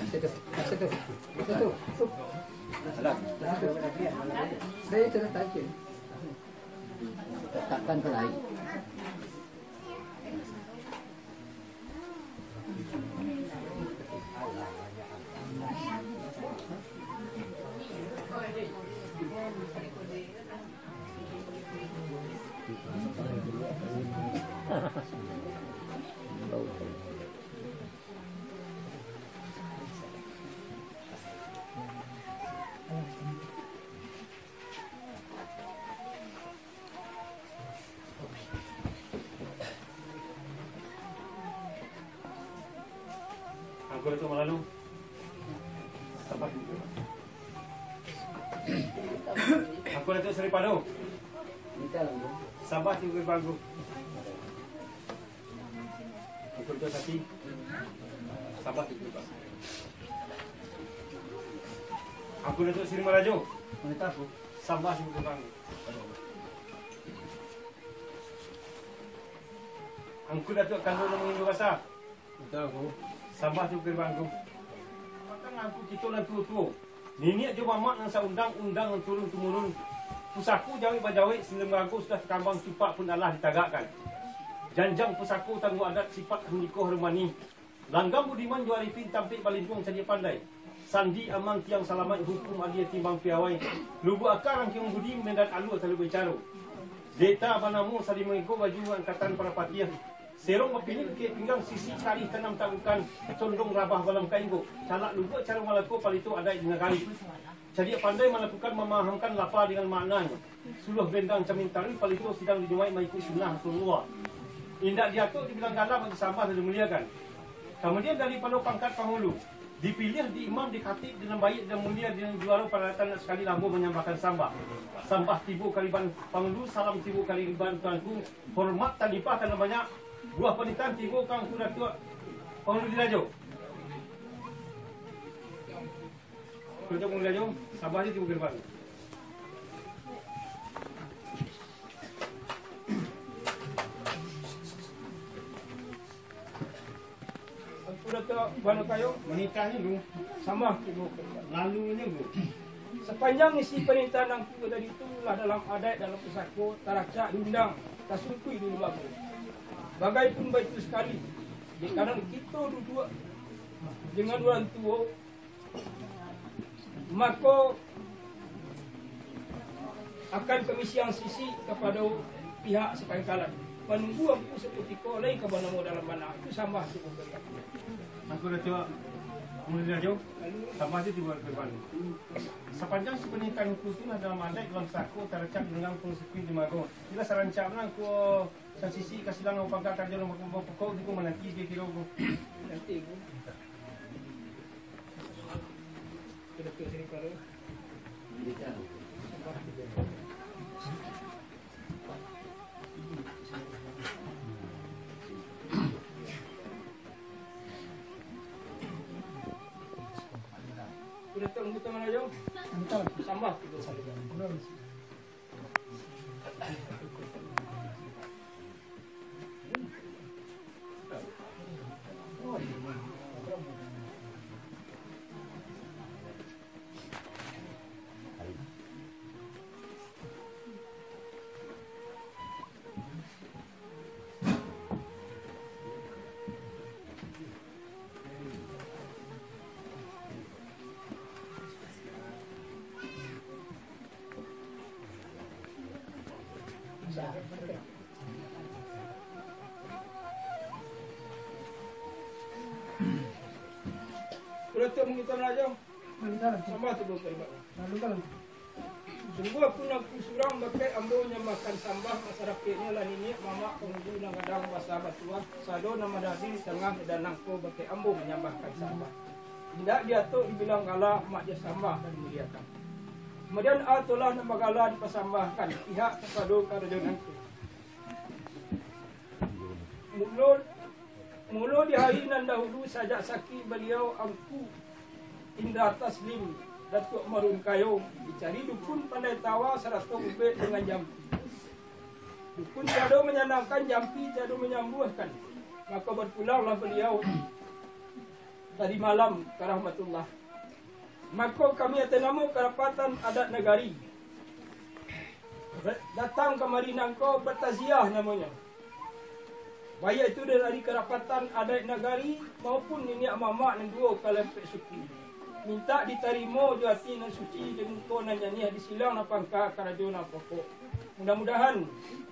Situ. Saya sudah tahu. Takkan ke lain. Aku Datuk Malalu. Sabar. Aku Datuk Seri Padu. Sabar juga bagu. Aku Datuk Sati. Sabar juga bagu. Aku Datuk Seri Merajo. Sabar juga bagu. Aku Datuk Kandung Mengindu Rasa. Sabar tu gerbangku. Makan aku kita dan tua-tua. Niniak je mamak nang undang-undang turun-temurun. Pusaku jawik bajawik selembaga sudah terkambang sifat pun Allah ditagakkan. Janjang pusaku tangguh adat sifat henikoh remani. Langgam budiman juarifin tampik balindung sedia pandai. Sandi amang tiang salamat hukum adia timbang piawai. Lubu akar rangkiung budi mendan alu atau bicara. Deta panamu sali mengiko baju angkatan para patiah. Serong mapinil ke pinggang sisi kali tanam tabukan condong rabah balam kainggo. Calak lupa cara melaku palito ada dengan kali. Jadi pandai melakukan memahamkan lapa dengan maknanya. Suluh bendang camin tari palito sedang dijuai mengikut sunnah Rasulullah. Indak diatur dibilang galah bagi sampah dan dimuliakan. Kemudian daripada pangkat penghulu dipilih di imam di khatib dengan baik dan mulia dengan juara peralatan sekali lampu menyambahkan sambah. Sambah tibu kaliban penghulu, salam tibu kaliban tuanku. Hormat talipah karena banyak. Buah penitan tiba kang sudah tua penghulu dirajau. Kerja penghulu dirajau, sabar je tiba gerbang. Sudah tua bano kayo, menikahnya dulu. Sama tiba lalunya dulu. Sepanjang isi pernikahan angku tadi itulah dalam adat dalam pusako tarakca diundang tasukui dulu babu. Bagai pun baik itu sekali. Di kanan kita dua dengan orang tua, maka akan kami siang sisi kepada pihak sepangkalan. Menunggu aku seperti kau lain ke mana dalam mana itu sama cukup berat. Aku dah coba kemudian jauh, sama sih dibuat berban. Sepanjang pernikahan itu dalam adat dalam saku tercap dengan pengsukin di mago. Bila sarancana aku sisi kasih lang ang pagkakadyo ng pagpapakaw, di ko mananti, kaya ko. Nanti ko. Sudah ke sini kalau. Sudah tahu kita mana jauh? Sambah. Sudah tahu kita mana jauh? Sama tu bukan. Lalu kalau sungguh aku nak surang bakai ambonya makan sambah masyarakatnya lah ini mama pengunjung nak kadang bahasa batuan sado nama dasi tengah dan nangko bakai ambo menyambahkan sambah. Tidak dia tu dibilang galah mak dia sambah dan dimuliakan. Kemudian atulah nama galah dipasambahkan pihak kepada kerajaan itu. Mula di hari nan dahulu sajak saki beliau angku Indra Taslim Datuk Marun Kayong dicari dukun pandai tawa 100 ubet dengan jampi. Dukun tiada menyenangkan, jampi tiada menyembuhkan. Maka berpulanglah beliau tadi malam karahmatullah. Maka kami atenamu kerapatan adat negari. Datang kemari nangko bertaziah namanya. Baik itu dari kerapatan adat negari maupun nenek mamak dan dua kalempek suku. Minta diterima juati nan suci dengan ko nan nyanyi di silang na pangka karajona pokok. Mudah-mudahan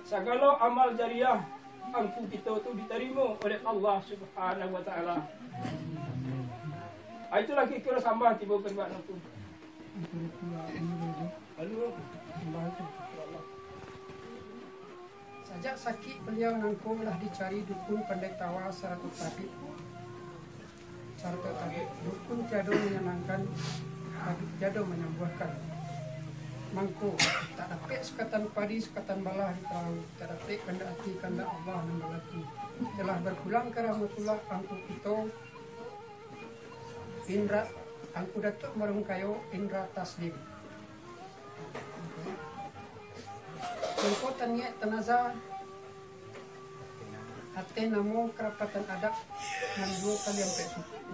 segala amal jariah angku kita tu diterima oleh Allah Subhanahu wa taala. Itulah kira sambah tiba kerbak nanti. Sajak sakit beliau nangkung lah dicari dukun pandai tawa seratu tabib. Seratu tabib dukun tiada menyenangkan, tabib tiada menyembuhkan. Mangko tak dapat sekatan padi sekatan balah di perahu, tak dapat kanda hati kanda Allah membalaki. Telah berpulang ke rahmatullah angku kita Indra angku datuk marung kayo Indra Taslim. Angko tanya tenaza hati namo kerapatan adat yang 2 kali sampai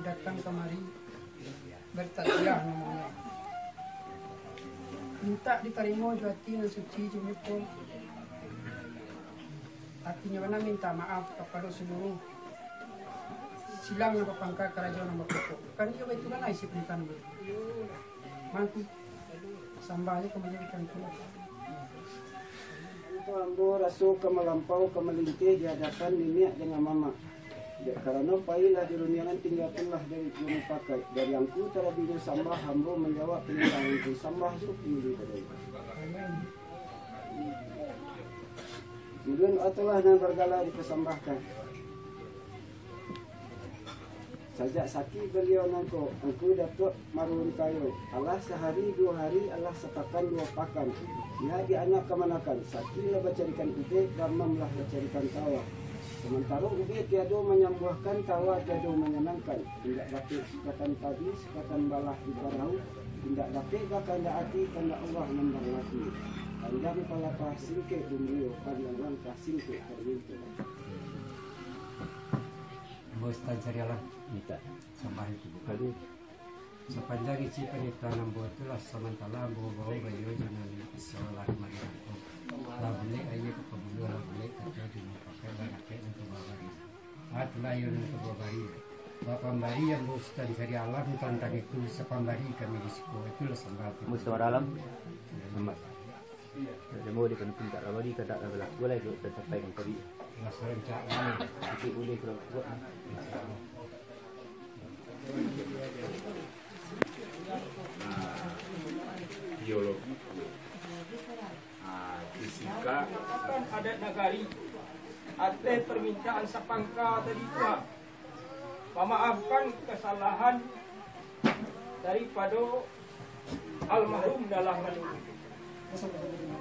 datang kemari bertaziah namanya. Minta diterima juati dan suci jumiko. Artinya mana minta maaf kepada seluruh silang yang berpangkat kerajaan yang berpokok. Kan dia itu kan isi penitan ber. Mangku sambahnya kemenjadikan kulit. Itu ambo rasu kemelampau kemelinti di hadapan nenek dengan mama. Ya, karena pailah di runiangan tinggalkanlah dari ilmu pakai. Dari angku terabinya sambah hambo menjawab permintaan itu sambah suki di tadi. Kemudian atulah dan bergala dipersambahkan. Sajak sakit beliau nangko, angku datuk marun kayu. Allah sehari 2 hari, Allah sepakan 2 pakan. Ia di anak kemanakan, sakitlah bercarikan ide, ramamlah bercarikan tawa. Sementara ubi tiada menyembuhkan, tawa tiada menyenangkan. Tidak dapat sekatan padi, sekatan balah di perahu. Tidak dapat kanda hati, kanda Allah memberlaki. Panjang palapa singkek dumbio, panjang langkah singkek terwintu. Bos tan carialah minta sampai itu kali sepanjang isi penitanan buat itulah sementara bawa bayu jangan seolah macam lah boleh aja ke pembulu lah boleh kerja di pakai lah pakai untuk bawari atulah yang untuk bawari pembari yang bos tan cari alam tentang itu sepembari kami di sekolah itulah sambal Mustawa alam emas demo di kan pintar bagi kata belah boleh tu tercapai kan tadi masa rencana itu boleh kalau buat biologi, fisika, Kan adat negari. Ada permintaan sapangka tadi itu. Memaafkan kesalahan daripada almarhum dalam hal ini.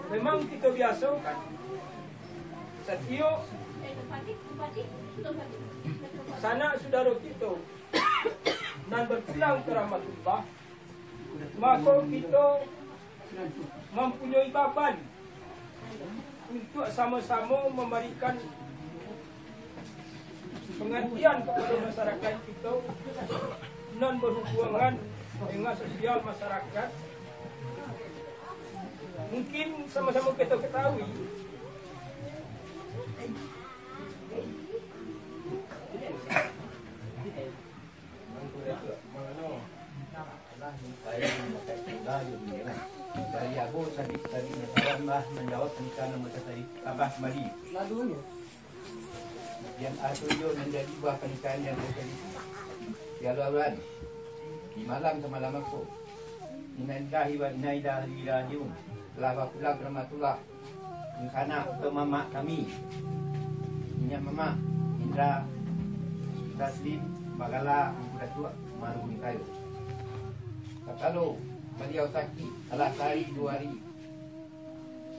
Memang kita biasa kan Satyo sanak saudara kita dan berpulang ke rahmatullah, maka kita mempunyai beban untuk sama-sama memberikan pengertian kepada masyarakat kita non berhubungan dengan sosial masyarakat. Mungkin sama-sama kita ketahui dari aku tadi masalah menjawab tentang nama tadi Abah Mali. Lalunya Yang atujo menjadi buah pernikahan yang tadi. Ya lawan di malam semalam aku. Innalillahi wa inna ilaihi rajiun. Telah pulang ke rahmatullah. Kana untuk mama kami. Minyak mama Indra Taslim Bagala sudah tua malu ni kayu. Kalau beliau sakit telah sehari 2 hari,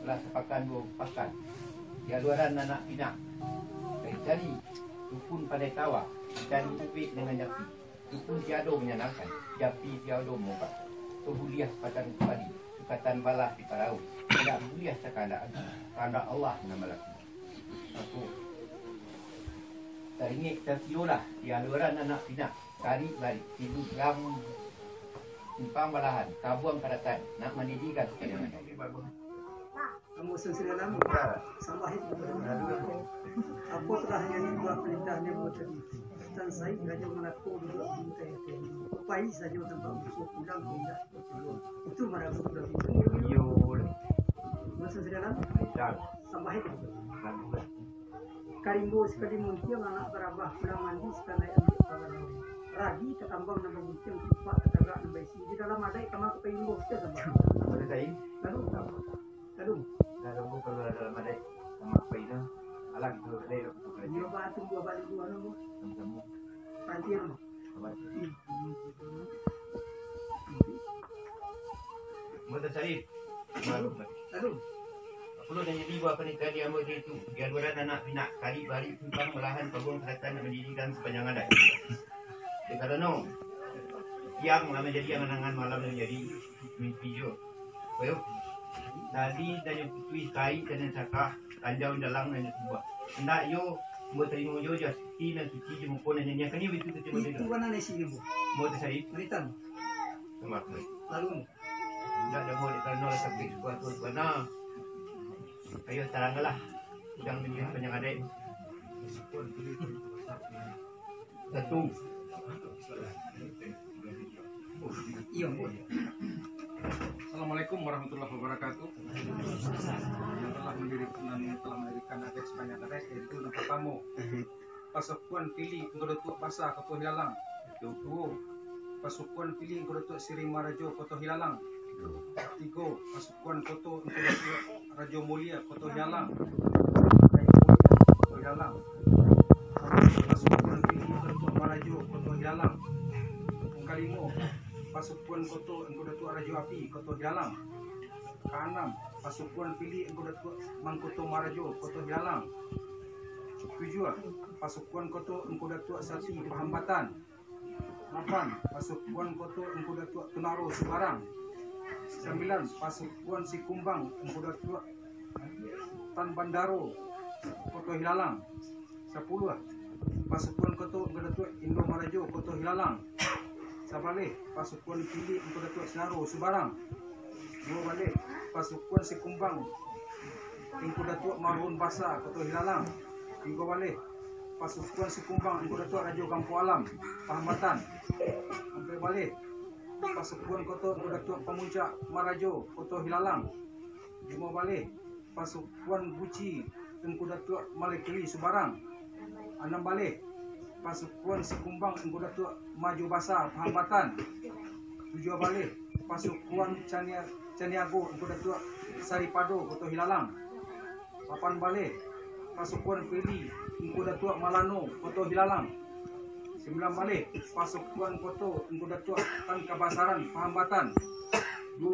telah sepakan 2 pakan. Dia luaran anak pinak. Cari dukun pada tawa, cari upik dengan japi. Dukun tiada menyenangkan, japi tiada muka. Kebuliah sepatan padi, sukatan balah di parau. Tidak buliah sekadar, karena Allah nama laki. Aku Teringik tertiulah di aluran anak pinak. Kari balik, tidur ram, simpang balahan, kabuang karatan, nak mendidikan sepanjang ada. Kamu sendiri lama, salah itu. Apa telah yang buat perintahnya buat tadi? Dan saya saja melakukan dulu minta itu. Upaya saja tanpa musuh pulang tidak. Itu mana sudah itu. Yo, Masa sendiri lama, dah, salah itu. lalu. Karimbo sekali muncul anak berabah pulang mandi sekali ambil kawan. Ragi ketambang nama muncul cepat tegak nama isi di dalam ada kamar kepaimbo kita sama. Boleh saya? Lalu, Kalau aku kalau dalam ada sama apa ini, alang kalau ada aku boleh. dia batu dua balik dua nama. Kamu Pantir. Mata saya, malu. Lalu, Perlu dan jadi buat pernikahan dia ambil itu. Biar berat anak pinak kari balik simpang belahan kabuang keratan dan mendidikan sepanjang ada. Jadi kalau no, yang lama jadi yang menangan malam menjadi mimpi jo. Well, tadi dan putui kai dan cakap tanjau dalam dan sebuah. Hendak yo buat terima jo jas suci dan suci jemukon dan nyanyikan ni itu terima itu jo. mana nasi ni bu? Mau tercari Beritan. semak. Lalu, Hendak dah mau dikarno sampai sebuah tu mana. Ayo teranglah. Udang menjadi panjang adek. Satu. iya bu. Assalamualaikum warahmatullahi wabarakatuh. Yang telah mendirikan adat sepanjang adat yaitu yang pertama pasukan pilih Ngorotuk Basah Koto Hilalang. Dua pasukan pilih Ngorotuk Siri Marajo Koto Hilalang. Tiga pasukan Koto Ngorotuk Rajo Mulia Koto Hilalang. Koto Hilalang. Pasukan pilih Ngorotuk Marajo Koto Hilalang. Kelima pasukan Koto Ngorotuk Rajo Api Koto Hilalang. Keenam pasukan pilih Ngorotuk Mangkoto Marajo Koto Hilalang. Tujuh pasukan Koto Ngorotuk Sati Pahambatan. 8 pasukan Koto Ngorotuk Tunaro Semarang. 9 pasukan Sikumbang Ngorotuk Tan Bandaro Koto Hilalang. 10 pasukan Koto Ngorotuk Indo Marajo Koto Hilalang. Sabalik pasukan pilih Ngorotuk Senaro Subarang. 2 balik pasukan Sikumbang Ngorotuk Marun Basah Koto Hilalang. 3 balik pasukan Sikumbang Ngorotuk Rajo Kampu Alam Pahambatan. 4 balik pasukan Koto Ngorotuk Pemuncak Marajo Koto Hilalang. 5 balik pasukan Buci Ngorotuk Malekeli Subarang. 6 balik pasukan Sikumbang Ngorotuk Maju Basah Pahambatan. 7 balik pasukan Caniago Ngorotuk Saripado Koto Hilalang. 8 balik pasukan Peli Ngorotuk Malano Koto Hilalang. 9 balik pasukan Koto Ngorotuk Tan Kabasaran Pahambatan. 20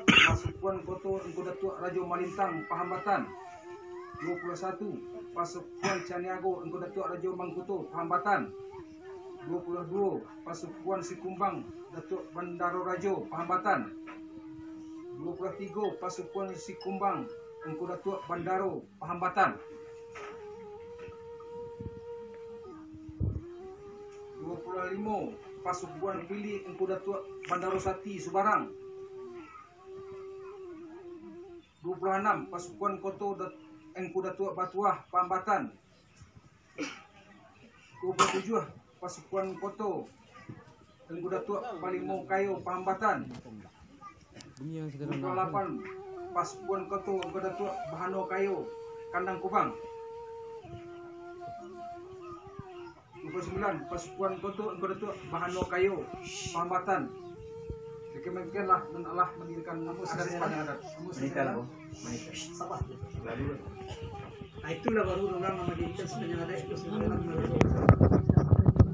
pasukan Koto Ngorotuk Rajo Malintang Pahambatan. 21 pasukan Caniago Ngorotuk Rajo Mangkuto Pahambatan. 22 pasukan Sikumbang Datuk Bandaro Rajo Pahambatan. 23 pasukan Sikumbang Ngorotuk Bandaro Pahambatan. 25 pasukan pilih Ngorotuk Bandaro Sati Subarang. 26 pasukan Koto Ngorotuk Batuah Pahambatan. 27 pasukan Koto Ngorotuk Palimau Kayo Pahambatan. 28 pasukan Koto Ngorotuk Bahano Kayo Kandang Kubang. 29 pasukan Koto Ngorotuk Bahano Kayo Pahambatan. Demikianlah dan Allah mendirikan nama sekali sepanjang adat. Menikah bu. Menikah. Sabar. Lalu Nah, itulah baru orang mendirikan sepanjang adat itu sebenarnya.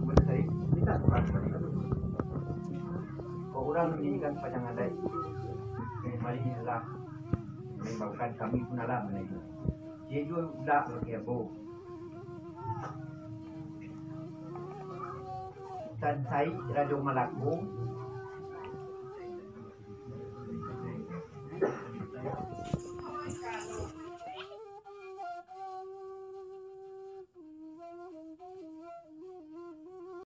mata saya. Orang mendidikan sepanjang ada. Mari inilah menyebabkan kami pun alam menaiki. Dia juga udah pakai bo. Dan saya Rajo Malako